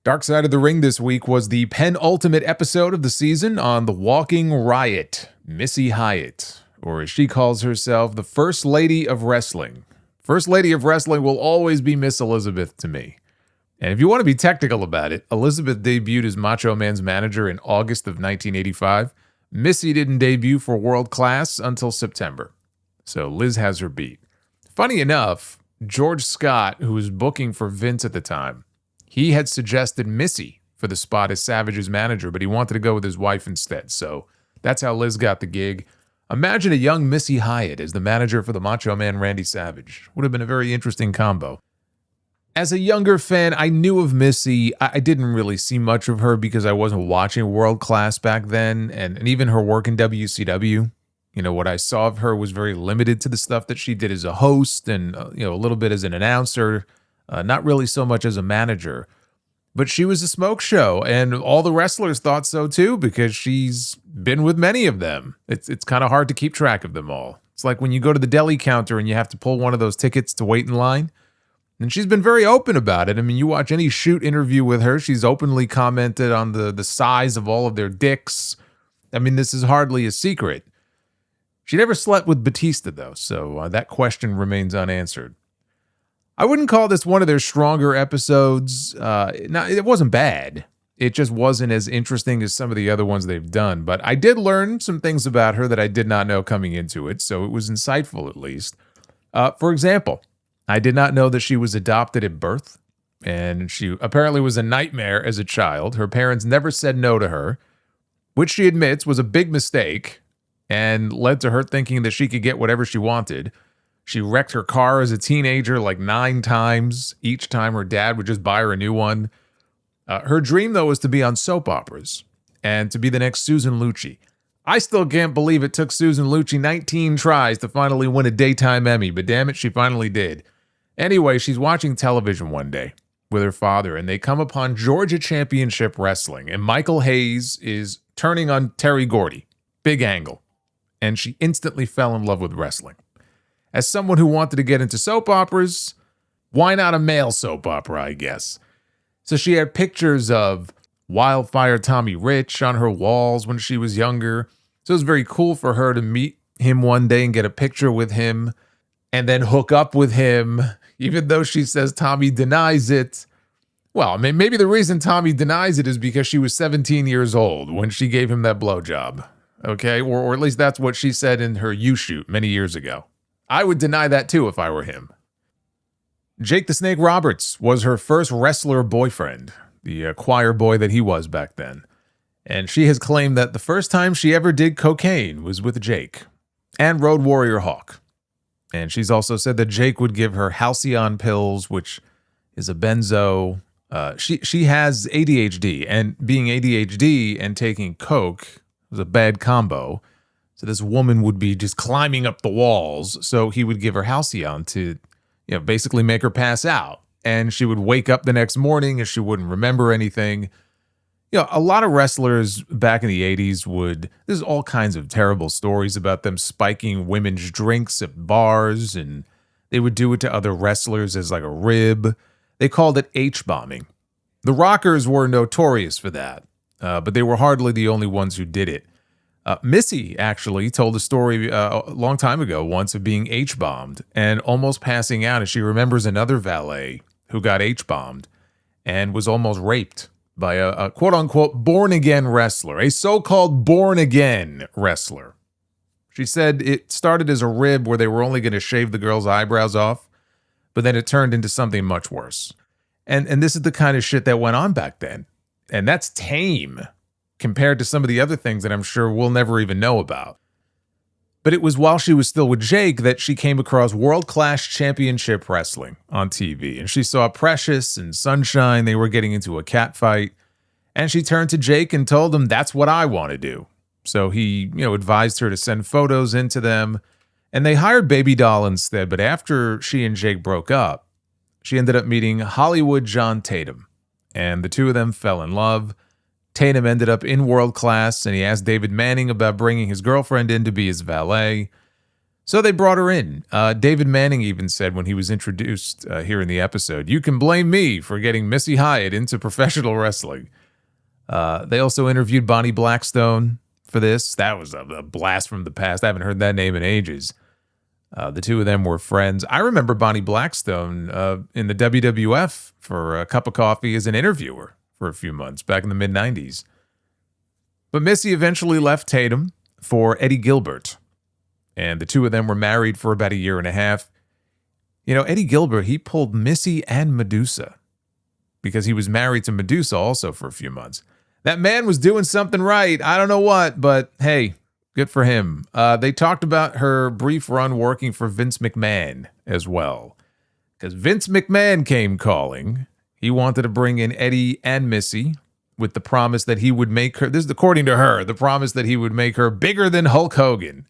Dark Side of the Ring this week was the penultimate episode of the season on the Walking Riot, Missy Hyatt, or as she calls herself, the First Lady of Wrestling. First Lady of Wrestling will always be Miss Elizabeth to me. And if you want to be technical about it, Elizabeth debuted as Macho Man's manager in August of 1985. Missy didn't debut for World Class until September. So Liz has her beat. Funny enough, George Scott, who was booking for Vince at the time, he had suggested Missy for the spot as Savage's manager, but he wanted to go with his wife instead. So that's how Liz got the gig. Imagine a young Missy Hyatt as the manager for the Macho Man Randy Savage. Would have been a very interesting combo. As a younger fan, I knew of Missy. I didn't really see much of her because I wasn't watching World Class back then, and even her work in WCW. You know, what I saw of her was very limited to the stuff that she did as a host and, a little bit as an announcer. Not really so much as a manager. But she was a smoke show, and all the wrestlers thought so too because she's been with many of them. It's kind of hard to keep track of them all. It's like when you go to the deli counter and you have to pull one of those tickets to wait in line. And she's been very open about it. I mean, you watch any shoot interview with her, she's openly commented on the size of all of their dicks. I mean, this is hardly a secret. She never slept with Batista, though, so that question remains unanswered. I wouldn't call this one of their stronger episodes. It wasn't bad. It just wasn't as interesting as some of the other ones they've done. But I did learn some things about her that I did not know coming into it, so it was insightful at least. For example, I did not know that she was adopted at birth, and she apparently was a nightmare as a child. Her parents never said no to her, which she admits was a big mistake and led to her thinking that she could get whatever she wanted. She wrecked her car as a teenager like 9 times. Each time her dad would just buy her a new one. Her dream, though, was to be on soap operas and to be the next Susan Lucci. I still can't believe it took Susan Lucci 19 tries to finally win a daytime Emmy, but damn it, she finally did. Anyway, she's watching television one day with her father, and they come upon Georgia Championship Wrestling, and Michael Hayes is turning on Terry Gordy. Big angle. And she instantly fell in love with wrestling. As someone who wanted to get into soap operas, why not a male soap opera, I guess? So she had pictures of Wildfire Tommy Rich on her walls when she was younger. So it was very cool for her to meet him one day and get a picture with him and then hook up with him, even though she says Tommy denies it. Well, I mean, maybe the reason Tommy denies it is because she was 17 years old when she gave him that blowjob. Okay? Or at least that's what she said in her U-Shoot many years ago. I would deny that too if I were him. Jake the Snake Roberts was her first wrestler boyfriend, the choir boy that he was back then. And she has claimed that the first time she ever did cocaine was with Jake and Road Warrior Hawk. And she's also said that Jake would give her Halcyon pills, which is a benzo. She has ADHD, and being ADHD and taking coke was a bad combo. So this woman would be just climbing up the walls. So he would give her Halcyon to, basically make her pass out. And she would wake up the next morning and she wouldn't remember anything. A lot of wrestlers back in the 80s there's all kinds of terrible stories about them spiking women's drinks at bars, and they would do it to other wrestlers as like a rib. They called it H-bombing. The Rockers were notorious for that, but they were hardly the only ones who did it. Missy actually told a story a long time ago once of being H-bombed and almost passing out as she remembers another valet who got H-bombed and was almost raped by a quote-unquote born-again wrestler, a so-called born-again wrestler. She said it started as a rib where they were only going to shave the girl's eyebrows off, but then it turned into something much worse. And this is the kind of shit that went on back then. And that's tame compared to some of the other things that I'm sure we'll never even know about. But it was while she was still with Jake that she came across World Class Championship Wrestling on TV. And she saw Precious and Sunshine. They were getting into a cat fight. And she turned to Jake and told him, that's what I want to do. So he, advised her to send photos into them. And they hired Baby Doll instead. But after she and Jake broke up, she ended up meeting Hollywood John Tatum. And the two of them fell in love. Tatum ended up in World Class, and he asked David Manning about bringing his girlfriend in to be his valet. So they brought her in. David Manning even said when he was introduced here in the episode, "You can blame me for getting Missy Hyatt into professional wrestling." They also interviewed Bonnie Blackstone for this. That was a blast from the past. I haven't heard that name in ages. The two of them were friends. I remember Bonnie Blackstone in the WWF for a cup of coffee as an interviewer for a few months back in the mid-90s. But Missy eventually left Tatum for Eddie Gilbert. And the two of them were married for about a year and a half. You know, Eddie Gilbert, he pulled Missy and Medusa because he was married to Medusa also for a few months. That man was doing something right. I don't know what, but hey, good for him. They talked about her brief run working for Vince McMahon as well. Because Vince McMahon came calling. He wanted to bring in Eddie and Missy with the promise that he would make her, this is according to her, the promise that he would make her bigger than Hulk Hogan.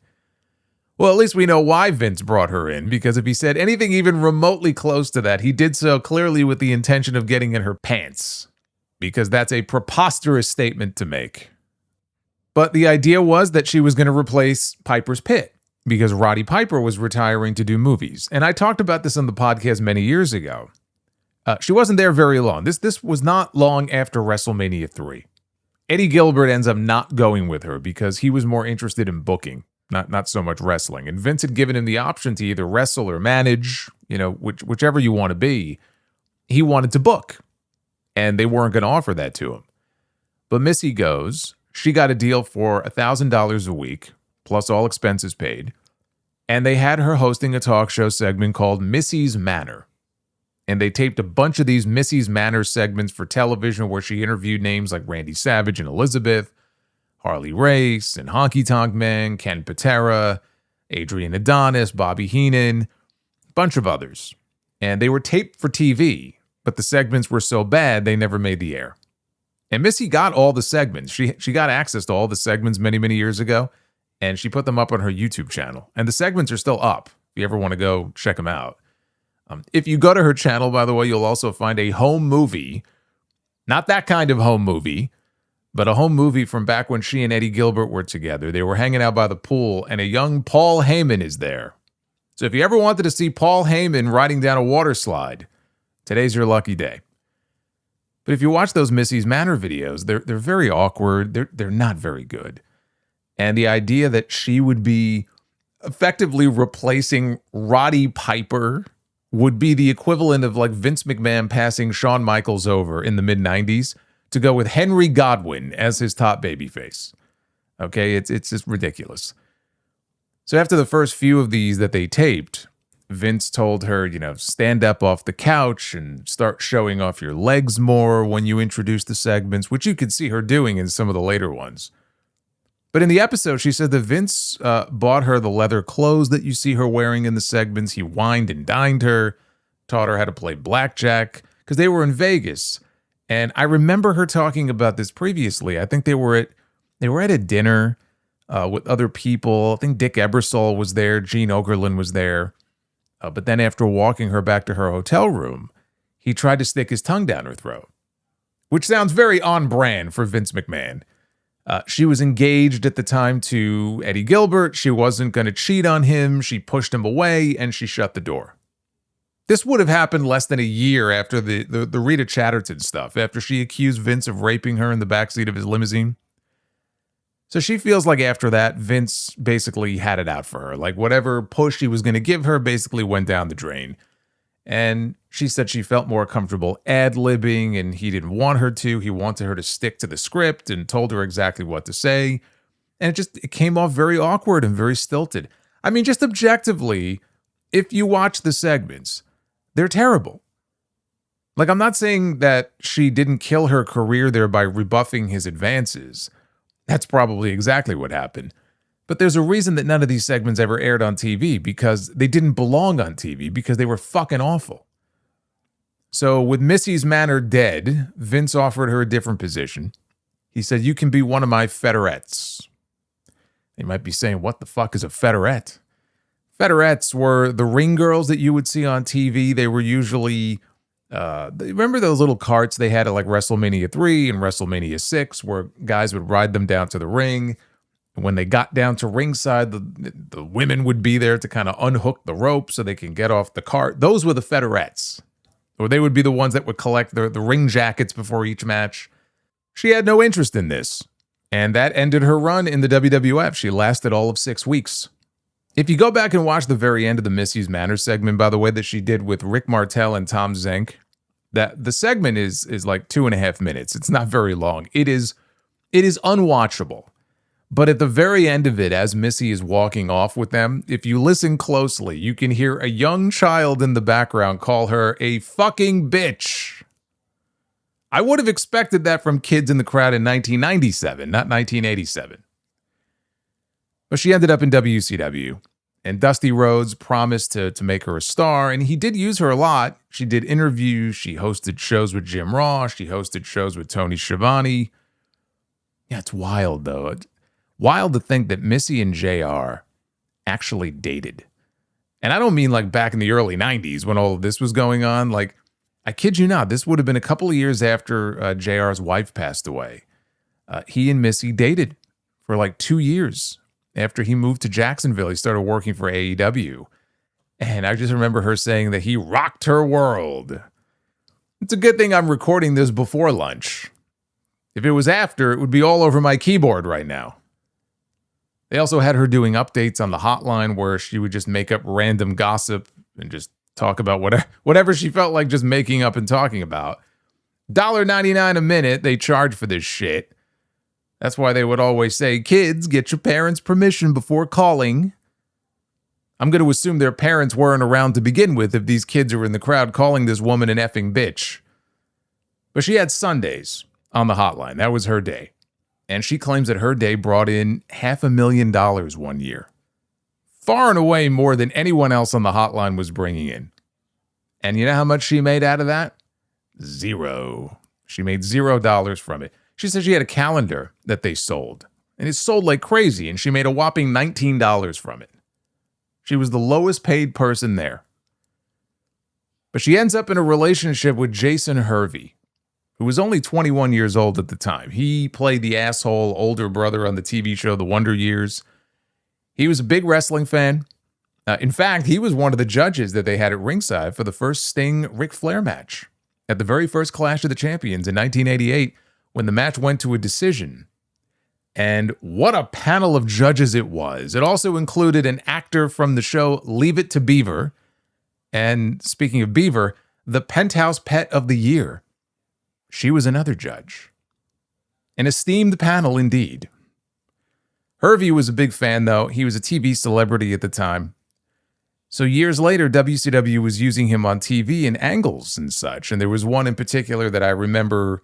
Well, at least we know why Vince brought her in, because if he said anything even remotely close to that, he did so clearly with the intention of getting in her pants, because that's a preposterous statement to make. But the idea was that she was going to replace Piper's Pit, because Roddy Piper was retiring to do movies. And I talked about this on the podcast many years ago. She wasn't there very long. This was not long after WrestleMania 3. Eddie Gilbert ends up not going with her because he was more interested in booking. Not so much wrestling. And Vince had given him the option to either wrestle or manage, you know, whichever you want to be. He wanted to book, and they weren't going to offer that to him. But Missy goes. She got a deal for $1,000 a week, plus all expenses paid. And they had her hosting a talk show segment called Missy's Manor. And they taped a bunch of these Missy's Manor segments for television where she interviewed names like Randy Savage and Elizabeth, Harley Race and Honky Tonk Man, Ken Patera, Adrian Adonis, Bobby Heenan, a bunch of others. And they were taped for TV, but the segments were so bad they never made the air. And Missy got all the segments. She got access to all the segments many, many years ago, and she put them up on her YouTube channel. And the segments are still up if you ever want to go check them out. If you go to her channel, by the way, you'll also find a home movie, not that kind of home movie, but a home movie from back when she and Eddie Gilbert were together. They were hanging out by the pool, and a young Paul Heyman is there. So if you ever wanted to see Paul Heyman riding down a water slide, today's your lucky day. But if you watch those Missy's Manor videos, they're very awkward. They're not very good. And the idea that she would be effectively replacing Roddy Piper would be the equivalent of like Vince McMahon passing Shawn Michaels over in the mid-90s to go with Henry Godwinn as his top babyface. Okay, it's just ridiculous. So after the first few of these that they taped, Vince told her, you know, stand up off the couch and start showing off your legs more when you introduce the segments, which you could see her doing in some of the later ones. But in the episode, she said that Vince bought her the leather clothes that you see her wearing in the segments. He wined and dined her, taught her how to play blackjack, because they were in Vegas. And I remember her talking about this previously. I think they were at a dinner with other people. I think Dick Ebersol was there. Gene Okerlund was there. But then after walking her back to her hotel room, he tried to stick his tongue down her throat, which sounds very on brand for Vince McMahon. She was engaged at the time to Eddie Gilbert. She wasn't going to cheat on him. She pushed him away, and she shut the door. This would have happened less than a year after the Rita Chatterton stuff, after she accused Vince of raping her in the backseat of his limousine. So she feels like after that, Vince basically had it out for her. Like whatever push he was going to give her basically went down the drain. And she said she felt more comfortable ad-libbing, and he didn't want her to. He wanted her to stick to the script and told her exactly what to say. And it came off very awkward and very stilted. I mean, just objectively, if you watch the segments, they're terrible. Like, I'm not saying that she didn't kill her career there by rebuffing his advances. That's probably exactly what happened. But there's a reason that none of these segments ever aired on TV, because they didn't belong on TV, because they were fucking awful. So with Missy's Manor dead, Vince offered her a different position. He said, you can be one of my fedorettes. You might be saying, what the fuck is a fedorette? Fedorettes were the ring girls that you would see on TV. They were usually, remember those little carts they had at like WrestleMania 3 and WrestleMania 6 where guys would ride them down to the ring? When they got down to ringside, the women would be there to kind of unhook the rope so they can get off the cart. Those were the fedorettes. Or they would be the ones that would collect the ring jackets before each match. She had no interest in this. And that ended her run in the WWF. She lasted all of 6 weeks. If you go back and watch the very end of the Missy's Manners segment, by the way, that she did with Rick Martel and Tom Zenk, that the segment is like 2.5 minutes. It's not very long. It is unwatchable. But at the very end of it, as Missy is walking off with them, if you listen closely, you can hear a young child in the background call her a fucking bitch. I would have expected that from kids in the crowd in 1997, not 1987. But she ended up in WCW, and Dusty Rhodes promised to make her a star, and he did use her a lot. She did interviews, she hosted shows with Jim Ross, she hosted shows with Tony Schiavone. Yeah, it's wild, though. It's wild to think that Missy and JR actually dated. And I don't mean like back in the early 90s when all of this was going on. Like, I kid you not, this would have been a couple of years after JR's wife passed away. He and Missy dated for like 2 years. After he moved to Jacksonville, he started working for AEW. And I just remember her saying that he rocked her world. It's a good thing I'm recording this before lunch. If it was after, it would be all over my keyboard right now. They also had her doing updates on the hotline where she would just make up random gossip and just talk about whatever she felt like just making up and talking about. $1.99 a minute they charge for this shit. That's why they would always say, kids, get your parents' permission before calling. I'm going to assume their parents weren't around to begin with if these kids are in the crowd calling this woman an effing bitch. But she had Sundays on the hotline. That was her day. And she claims that her day brought in $500,000 one year. Far and away more than anyone else on the hotline was bringing in. And you know how much she made out of that? Zero. She made $0 from it. She said she had a calendar that they sold, and it sold like crazy, and she made a whopping $19 from it. She was the lowest paid person there. But she ends up in a relationship with Jason Hervey, who was only 21 years old at the time. He played the asshole older brother on the TV show The Wonder Years. He was a big wrestling fan. In fact, he was one of the judges that they had at ringside for the first Sting-Ric Flair match at the very first Clash of the Champions in 1988, when the match went to a decision. And what a panel of judges it was. It also included an actor from the show Leave It to Beaver. And speaking of Beaver, the Penthouse Pet of the Year. She was another judge. An esteemed panel indeed. Hervey was a big fan, though. He was a TV celebrity at the time. So years later, WCW was using him on TV in angles and such. And there was one in particular that I remember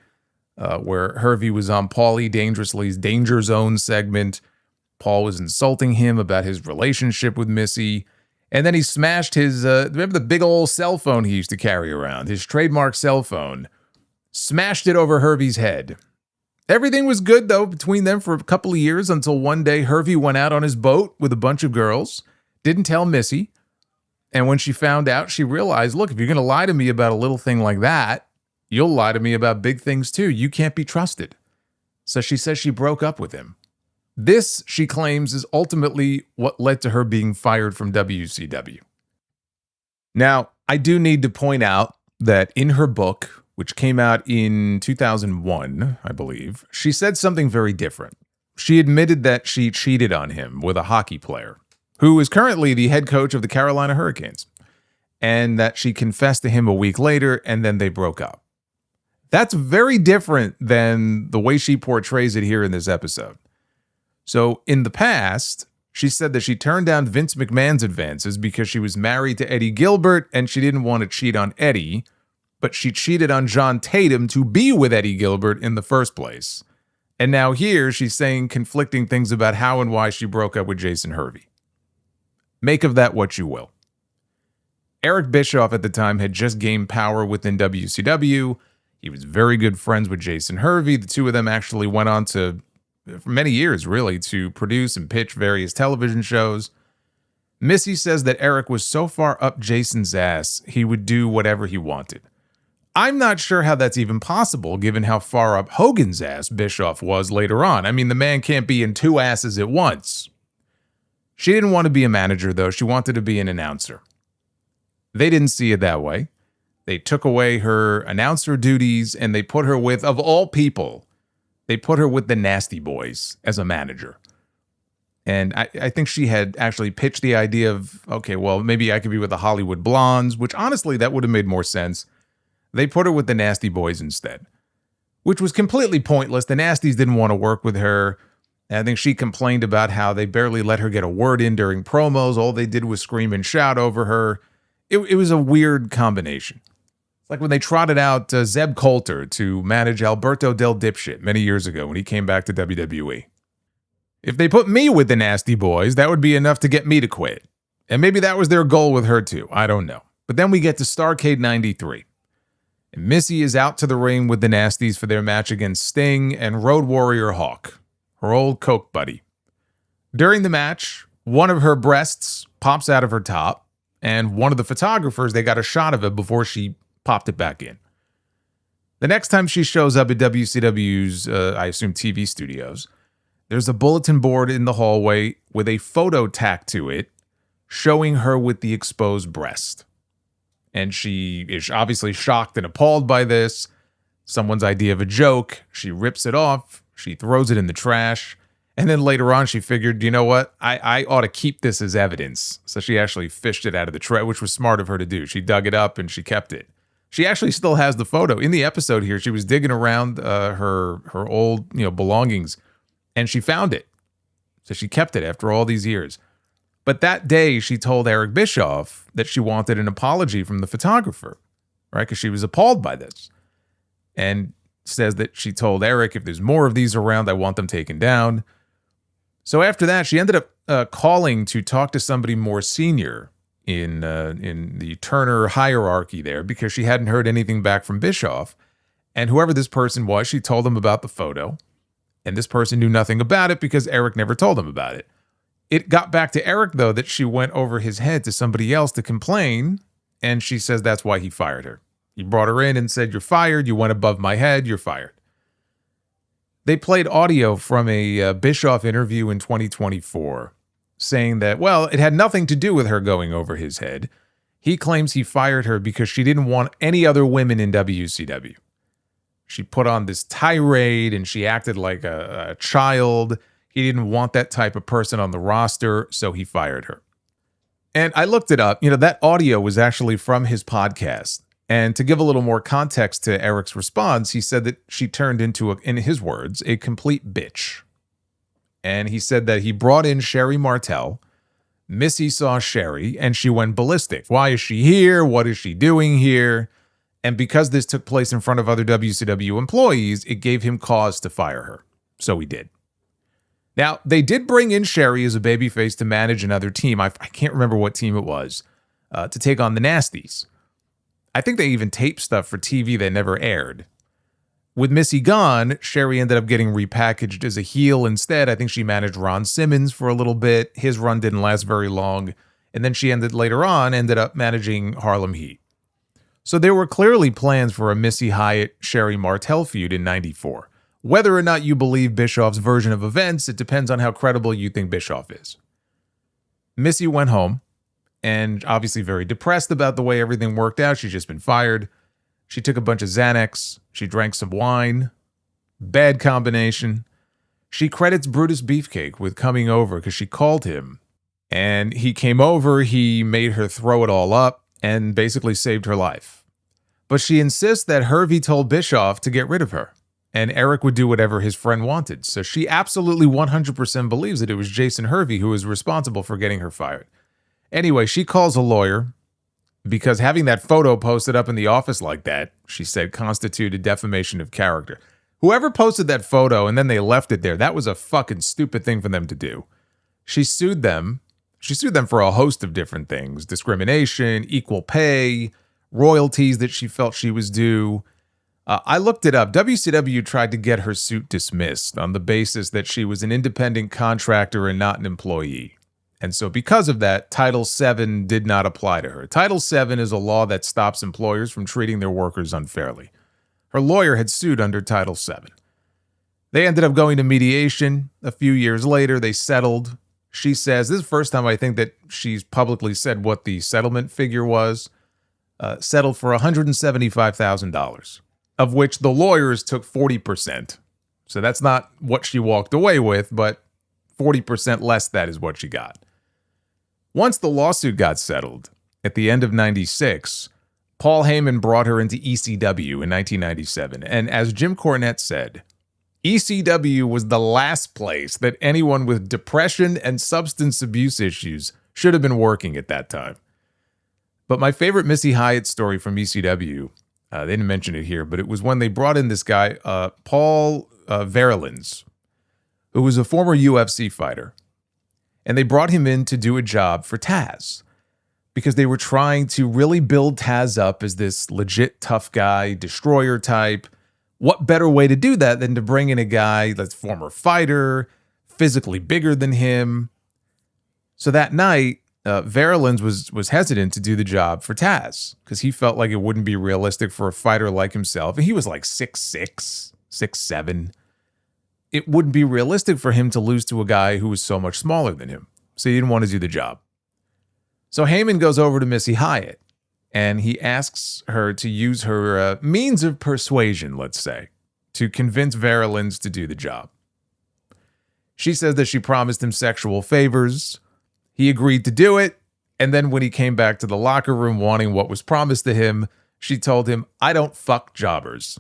where Hervey was on Paulie Dangerously's Danger Zone segment. Paul was insulting him about his relationship with Missy. And then he smashed his, remember the big old cell phone he used to carry around, his trademark cell phone, smashed it over Hervey's head. Everything was good, though, between them for a couple of years until one day Hervey went out on his boat with a bunch of girls, didn't tell Missy. And when she found out, she realized, look, if you're going to lie to me about a little thing like that, you'll lie to me about big things too. You can't be trusted. So she says she broke up with him. This, she claims, is ultimately what led to her being fired from WCW. Now, I do need to point out that in her book, which came out in 2001, I believe, she said something very different. She admitted that she cheated on him with a hockey player, who is currently the head coach of the Carolina Hurricanes, and that she confessed to him a week later, and then they broke up. That's very different than the way she portrays it here in this episode. So in the past, she said that she turned down Vince McMahon's advances because she was married to Eddie Gilbert and she didn't want to cheat on Eddie, but she cheated on John Tatum to be with Eddie Gilbert in the first place. And now here she's saying conflicting things about how and why she broke up with Jason Hervey. Make of that what you will. Eric Bischoff at the time had just gained power within WCW. He was very good friends with Jason Hervey. The two of them actually went on to, for many years really, to produce and pitch various television shows. Missy says that Eric was so far up Jason's ass, he would do whatever he wanted. I'm not sure how that's even possible, given how far up Hogan's ass Bischoff was later on. I mean, the man can't be in two asses at once. She didn't want to be a manager, though. She wanted to be an announcer. They didn't see it that way. They took away her announcer duties, and they put her with, of all people, they put her with the Nasty Boys as a manager. And I think she had actually pitched the idea of, okay, well, maybe I could be with the Hollywood Blondes, which honestly, that would have made more sense. They put her with the Nasty Boys instead, which was completely pointless. The Nasties didn't want to work with her. And I think she complained about how they barely let her get a word in during promos. All they did was scream and shout over her. It was a weird combination. It's like when they trotted out Zeb Coulter to manage Alberto Del Dipshit many years ago when he came back to WWE. If they put me with the Nasty Boys, that would be enough to get me to quit. And maybe that was their goal with her too. I don't know. But then we get to Starrcade 93. And Missy is out to the ring with the Nasties for their match against Sting and Road Warrior Hawk, her old coke buddy. During the match, one of her breasts pops out of her top, and one of the photographers, they got a shot of it before she popped it back in. The next time she shows up at WCW's, I assume, TV studios, there's a bulletin board in the hallway with a photo tacked to it showing her with the exposed breast. And she is obviously shocked and appalled by this. Someone's idea of a joke. She rips it off. She throws it in the trash. And then later on, she figured, you know what? I ought to keep this as evidence. So she actually fished it out of the trash, which was smart of her to do. She dug it up and she kept it. She actually still has the photo. In the episode here, she was digging around her old belongings, and she found it. So she kept it after all these years. But that day, she told Eric Bischoff that she wanted an apology from the photographer, right? Because she was appalled by this. And says that she told Eric, if there's more of these around, I want them taken down. So after that, she ended up calling to talk to somebody more senior in the Turner hierarchy there, because she hadn't heard anything back from Bischoff. And whoever this person was, she told them about the photo. And this person knew nothing about it because Eric never told them about it. It got back to Eric, though, that she went over his head to somebody else to complain, and she says that's why he fired her. He brought her in and said, you're fired, you went above my head, you're fired. They played audio from a Bischoff interview in 2024 saying that, well, it had nothing to do with her going over his head. He claims he fired her because she didn't want any other women in WCW. She put on this tirade and she acted like a child. He didn't want that type of person on the roster, so he fired her. And I looked it up. That audio was actually from his podcast. And to give a little more context to Eric's response, he said that she turned into, in his words, a complete bitch. And he said that he brought in Sherry Martel. Missy saw Sherry and she went ballistic. Why is she here? What is she doing here? And because this took place in front of other WCW employees, it gave him cause to fire her. So he did. Now, they did bring in Sherry as a babyface to manage another team. I can't remember what team it was, to take on the Nasties. I think they even taped stuff for TV that never aired. With Missy gone, Sherry ended up getting repackaged as a heel instead. I think she managed Ron Simmons for a little bit. His run didn't last very long. And then she ended up managing Harlem Heat. So there were clearly plans for a Missy Hyatt, Sherry Martel feud in 94. Whether or not you believe Bischoff's version of events, it depends on how credible you think Bischoff is. Missy went home, and obviously very depressed about the way everything worked out. She's just been fired. She took a bunch of Xanax. She drank some wine. Bad combination. She credits Brutus Beefcake with coming over because she called him. And he came over, he made her throw it all up, and basically saved her life. But she insists that Hervey told Bischoff to get rid of her, and Eric would do whatever his friend wanted. So she absolutely 100% believes that it was Jason Hervey who was responsible for getting her fired. Anyway, she calls a lawyer because having that photo posted up in the office like that, she said, constituted defamation of character. Whoever posted that photo and then they left it there, that was a fucking stupid thing for them to do. She sued them. She sued them for a host of different things: discrimination, equal pay, royalties that she felt she was due. I looked it up. WCW tried to get her suit dismissed on the basis that she was an independent contractor and not an employee. And so because of that, Title VII did not apply to her. Title VII is a law that stops employers from treating their workers unfairly. Her lawyer had sued under Title VII. They ended up going to mediation. A few years later, they settled. She says, this is the first time I think that she's publicly said what the settlement figure was, settled for $175,000, of which the lawyers took 40%. So that's not what she walked away with, but 40% less that is what she got. Once the lawsuit got settled, at the end of 96, Paul Heyman brought her into ECW in 1997. And as Jim Cornette said, ECW was the last place that anyone with depression and substance abuse issues should have been working at that time. But my favorite Missy Hyatt story from ECW, they didn't mention it here, but it was when they brought in this guy, Paul Verlins, who was a former UFC fighter. And they brought him in to do a job for Taz because they were trying to really build Taz up as this legit tough guy, destroyer type. What better way to do that than to bring in a guy that's a former fighter, physically bigger than him? So that night, Verlins was hesitant to do the job for Taz because he felt like it wouldn't be realistic for a fighter like himself. And he was like 6'6", 6'7". It wouldn't be realistic for him to lose to a guy who was so much smaller than him. So he didn't want to do the job. So Heyman goes over to Missy Hyatt, and he asks her to use her means of persuasion, let's say, to convince Verlins to do the job. She says that she promised him sexual favors. He agreed to do it, and then when he came back to the locker room wanting what was promised to him, she told him, "I don't fuck jobbers,"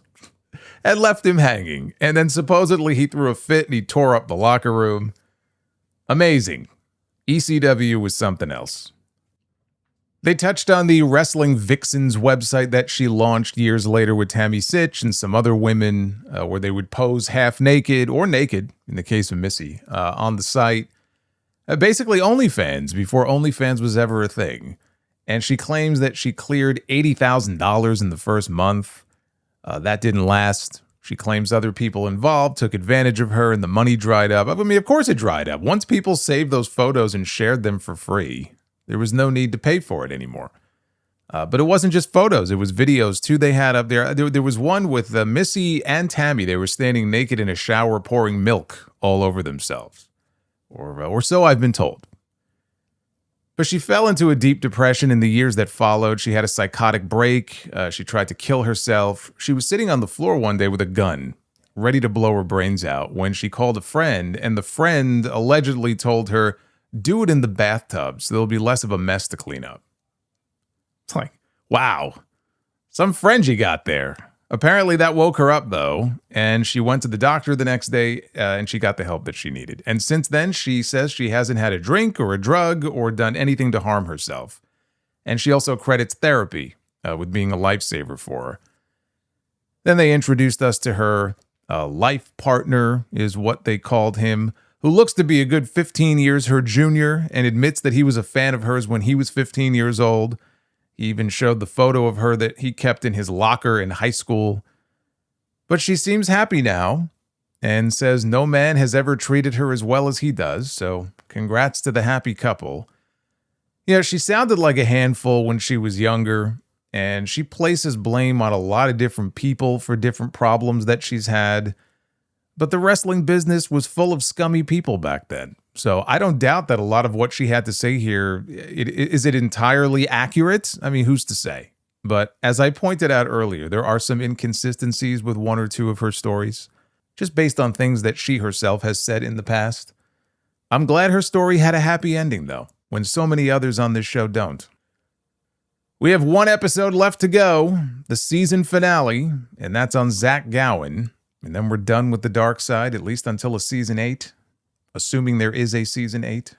and left him hanging. And then supposedly he threw a fit and he tore up the locker room. Amazing. ECW was something else. They touched on the Wrestling Vixens website that she launched years later with Tammy Sitch and some other women, where they would pose half naked or naked, in the case of Missy, on the site. Basically OnlyFans, before OnlyFans was ever a thing. And she claims that she cleared $80,000 in the first month. That didn't last. She claims other people involved took advantage of her and the money dried up. I mean, of course it dried up. Once people saved those photos and shared them for free, there was no need to pay for it anymore. But it wasn't just photos. It was videos, too, they had up there. There was one with Missy and Tammy. They were standing naked in a shower pouring milk all over themselves. Or so I've been told. But she fell into a deep depression in the years that followed. She had a psychotic break. She tried to kill herself. She was sitting on the floor one day with a gun, ready to blow her brains out, when she called a friend, and the friend allegedly told her, "Do it in the bathtub so there'll be less of a mess to clean up." It's like, wow, some friend you got there. Apparently that woke her up, though, and she went to the doctor the next day, and she got the help that she needed. And since then, she says she hasn't had a drink or a drug or done anything to harm herself. And she also credits therapy with being a lifesaver for her. Then they introduced us to her life partner, is what they called him, who looks to be a good 15 years her junior and admits that he was a fan of hers when he was 15 years old. He even showed the photo of her that he kept in his locker in high school. But she seems happy now and says no man has ever treated her as well as he does, so congrats to the happy couple. Yeah, she sounded like a handful when she was younger, and she places blame on a lot of different people for different problems that she's had. But the wrestling business was full of scummy people back then. So I don't doubt that a lot of what she had to say here, is it entirely accurate? I mean, who's to say? But as I pointed out earlier, there are some inconsistencies with one or two of her stories, just based on things that she herself has said in the past. I'm glad her story had a happy ending, though, when so many others on this show don't. We have one episode left to go, the season finale, and that's on Zach Gowen. And then we're done with the dark side, at least until a season 8. Assuming there is a season 8.